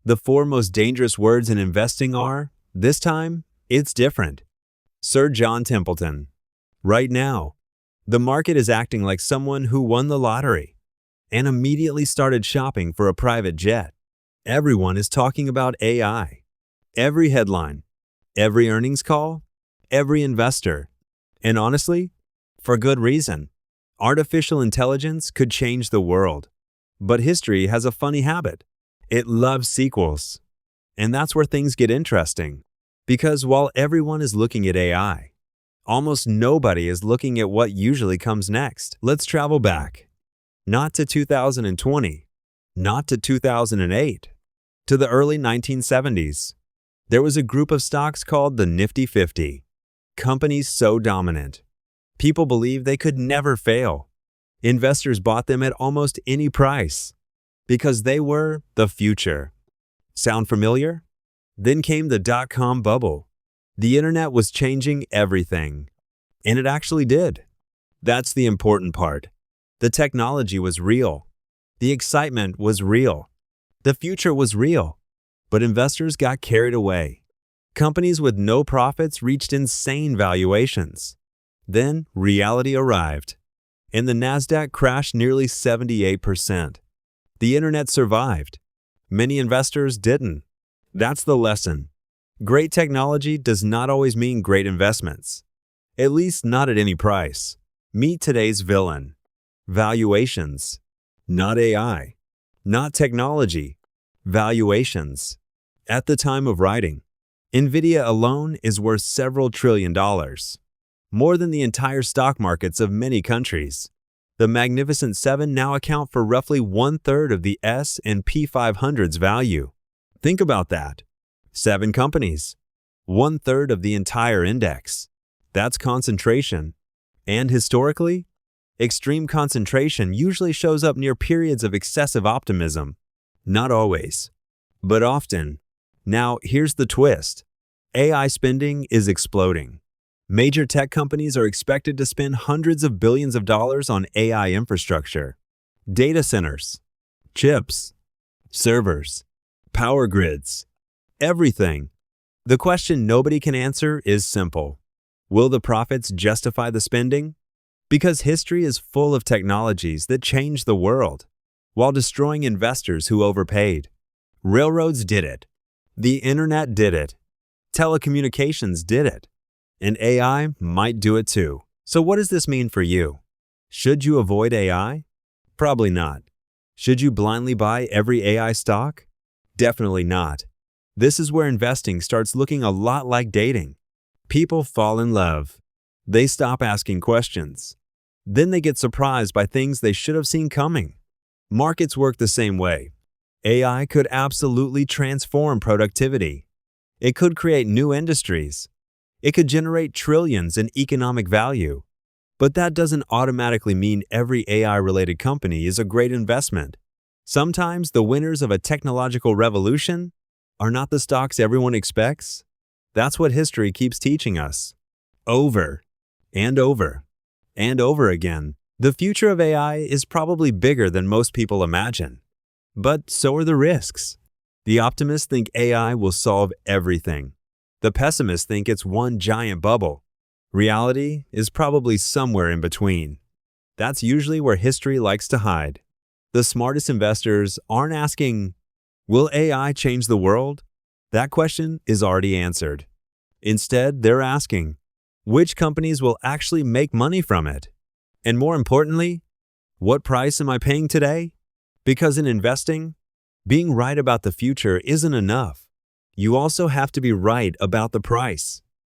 The four most dangerous words in investing are, this time, it's different. Sir John Templeton. Right now, the market is acting like someone who won the lottery and immediately started shopping for a private jet. Everyone is talking about AI. Every headline, every earnings call, every investor. And honestly, for good reason. Artificial intelligence could change the world. But history has a funny habit. It loves sequels. And that's where things get interesting. Because while everyone is looking at AI, almost nobody is looking at what usually comes next. Let's travel back. Not to 2020, not to 2008, to the early 1970s. There was a group of stocks called the Nifty 50. Companies so dominant. People believed they could never fail. Investors bought them at almost any price because they were the future. Sound familiar? Then came the dot-com bubble. The internet was changing everything. And it actually did. That's the important part. The technology was real. The excitement was real. The future was real. But investors got carried away. Companies with no profits reached insane valuations. Then reality arrived. And the Nasdaq crashed nearly 78%. The internet survived. Many investors didn't. That's the lesson. Great technology does not always mean great investments. At least not at any price. Meet today's villain. Valuations. Not AI. Not technology. Valuations. At the time of writing, Nvidia alone is worth several trillion dollars. More than the entire stock markets of many countries. The Magnificent Seven now account for roughly 1/3 of the S&P 500's value. Think about that. 7 companies. 1/3 of the entire index. That's concentration. And historically, extreme concentration usually shows up near periods of excessive optimism. Not always, but often. Now, here's the twist. AI spending is exploding. Major tech companies are expected to spend hundreds of billions of dollars on AI infrastructure. Data centers, chips, servers, power grids, everything. The question nobody can answer is simple. Will the profits justify the spending? Because history is full of technologies that changed the world while destroying investors who overpaid. Railroads did it. The internet did it. Telecommunications did it. And AI might do it too. So what does this mean for you? Should you avoid AI? Probably not. Should you blindly buy every AI stock? Definitely not. This is where investing starts looking a lot like dating. People fall in love. They stop asking questions. Then they get surprised by things they should have seen coming. Markets work the same way. AI could absolutely transform productivity. It could create new industries. It could generate trillions in economic value. But that doesn't automatically mean every AI-related company is a great investment. Sometimes the winners of a technological revolution are not the stocks everyone expects. That's what history keeps teaching us. Over and over and over again. The future of AI is probably bigger than most people imagine. But so are the risks. The optimists think AI will solve everything. The pessimists think it's one giant bubble. Reality is probably somewhere in between. That's usually where history likes to hide. The smartest investors aren't asking, will AI change the world? That question is already answered. Instead, they're asking, which companies will actually make money from it? And more importantly, what price am I paying today? Because in investing, being right about the future isn't enough. You also have to be right about the price.